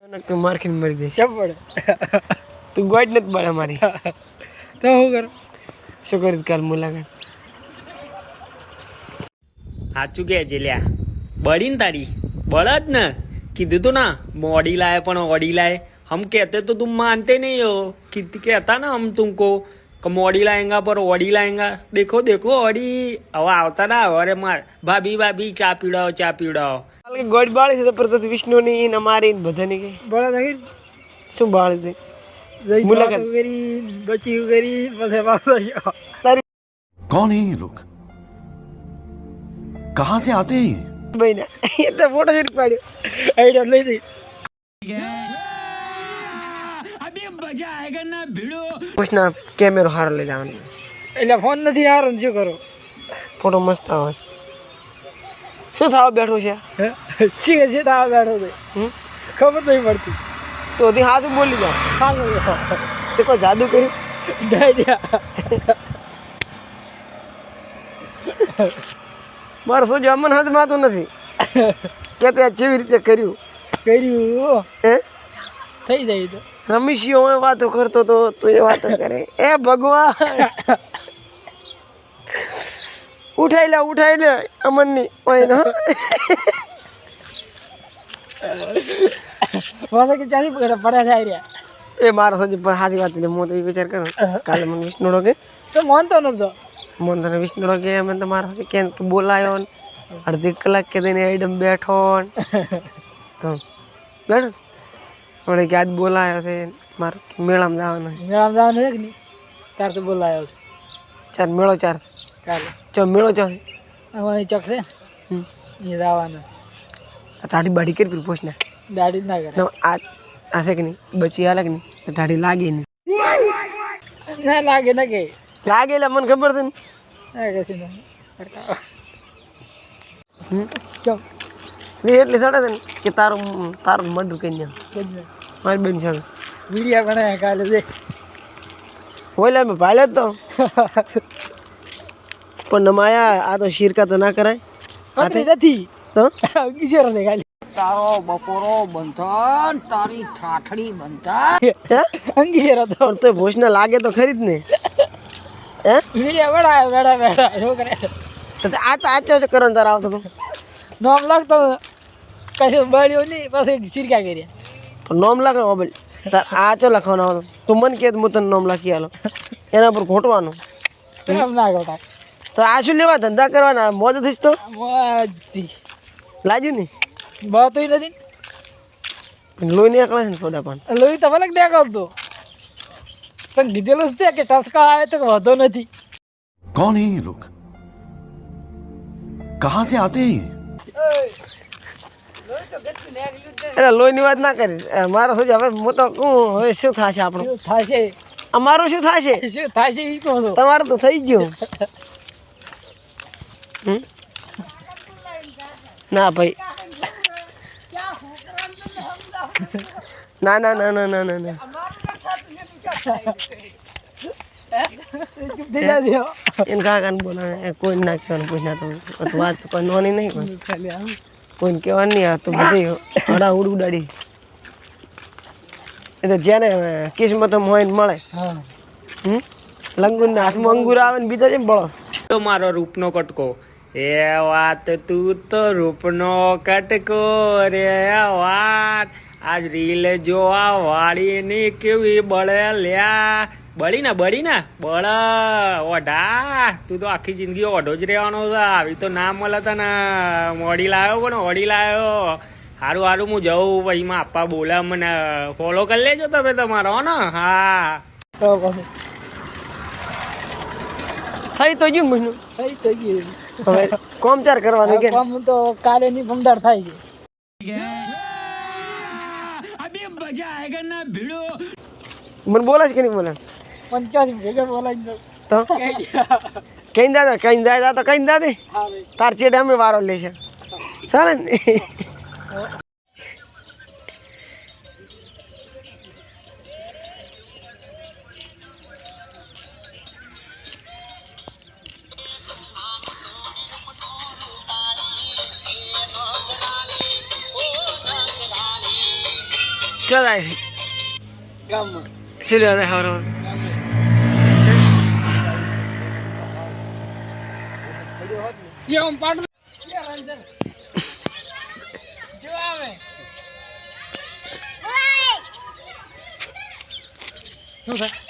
તું માર ખીને મરી જઈશ. કેમ પડે? તું ગોડ નથી પડે મારી. તો શું કરું? શું કરી કાલ મુલાકાત? સાચું કે છે લ્યા બળી ને તારી બળદ ને કીધું તું ना मोड़ी लाए पण ऑडी लाए हम कहते तो तुम मानते नहीं हो कहता ना हम तुमको मोड़ी लाएंगा पर ऑडी लाएंगा देखो देखो ऑडी હવે આવતા ના અરે માર ભાભી ભાભી ચા પીવડાવો ગોડ બાળી છે તો પરત વિષ્ણુની ને અમારી ને બધાની કઈ બળા થઈ શું બાળી દે મુલાકાત કરી બચી કરી પછી વાપસ તારી कौन है ये लोग कहाँ से आते हैं ભાઈ ને એ તો ફોટો જ પાડ્યો આઈડિયા લઈ જઈ પૂછના કેમેરો હારો લઈ જવાનો એટલે ફોન નથી હારો ને શું કરો? ફોટો મસ્ત આવે શું થાવ બેઠું છે શીખે છે તો આ બેઠો છે ખબર નહીં પડતી તો હજી હાથું બોલી જા હા તે કોઈ જાદુ કર્યું મારે શું જો અમન હાથ માતું નથી કે તે જેવી રીતે કર્યું હે થઈ જાય તો રમેશીઓ હું વાતો કરતો તો તું એ વાતો કરે એ ભગવાન ઉઠાઈ લે અમનની ઓય ને વાતો કે ચાલી પડ્યા થાય રહ્યા એ મારા સજી પર હાથી વાત લે હું તો એ વિચાર કરું કાલે મને વિષ્ણુડો કે તો માનતો નતો મને તને વિષ્ણુડો કે અમે તમારા સાથે કેમ કે બોલાયો ને અડધી કલાક કે દઈને આઈડમ બેઠો તો બેઠો વળે કે આજ બોલાયો છે મારે મેળામાં જવાનું જવાનું છે કે નહીં તાર તો બોલાયો ચાર મેળો ચાર કાલે ચો મેળો ચો અમારી ચક છે એ જવાનું ટાઢી બાઢી કરી પૂછને દાઢી જ ના કરે આ હશે કે નહીં બચી હાલે કે નહીં તો ટાઢી લાગે નહીં ના લાગે ના કે લાગે એટલે મને ખબર છે ને કશું નહીં એટલી સડે છે ને કે તારું મર્ડર કરી નાખ મારી બેન છે વિડીયા બનાવ્યા કાલે છે ઓલા મેં ભાલે જ તો પણ નમાયા આ તો શિરકા તો ના કરાય પતરી નથી તો ગીચેરો છે ખાલી તારો બપોરો બંધન તારી ઠાઠડી બંધન અંગીચેરો તો પણ તો ભોજના લાગે તો ખરી જ ને હે વિડીયા બેડા શું કરે તો આ તો આચો કરો ને તારા આવતો તો નોમ લાગતો કશું બળ્યો નહીં પછી સિરકા કર્યા પણ નોમ લાગે મોબાઈલ તાર આચો લખવાનો આવતો તું મને કે હું તને નોમ લખી આલો એના પર ઘોટવાનું એમ ના ગોતા તો આ શું લેવા ધંધા કરવાના મોજ થઈશ તો મોજી લાગ્યું ને બતોય નથી લોહી નીકળે છે ને સોદા પણ લોહી તો ભલે દેખાવતો પણ કીધેલું છે કે ટસકા આવે તો વધો નથી कौन है ये लोग कहाँ से आते हैं એટલે લોહીની વાત ના કરી મારો શું હવે હું તો હવે શું થશે આપણું શું થશે અમારું શું થશે શું થશે એ કહો છો તમારું તો થઈ ગયું ના ભાઈ ના ના ના ના ના ના ના એને કાકાને બોલાવે કોઈ ના કહેવાનું પૂછના તો વાત તો કોઈ નોની નહીં કોઈને કહેવાનું નહીં આ તો બધી હડા ઉડાડી એ તો જેને કિસ્મતમાં હોય ને મળે લંગુરના હાથમાં અંગુર આવે ને બીજા જેમ બળો તો મારો રૂપનો કટકો એ વાત તું તો રૂપનો કટકો રે વાત આજ રીલ જોવા વાળીની કેવી બળે લ્યા બળી ના બળ ઓઢા તું તો આખી જિંદગી ઓઢો જ રહેવાનો છે આવી તો ના મળે તને ઓડી લાવ્યો સારું હું જઉં પછી માં આપા બોલા મને ફોલો કરી લેજો તમે તમારો ને હા તો પછી થઈ તો ગયું મહિનું થઈ તો ગયું હવે કોમ ચાર કરવાનું કે કામ તો કાલે ની પમદાર થાય છે મને બોલે છે કે નહીં બોલે 50 ભેગા બોલાવી દો તો કઈ દાદા તો કઈ દાદે તાર ચેડે અમે વારો લેશે ચાલે ને ચાલ આય ગામમાં શું લેવા જાય હવાર યો આમ પાડ જો આવે શું થાય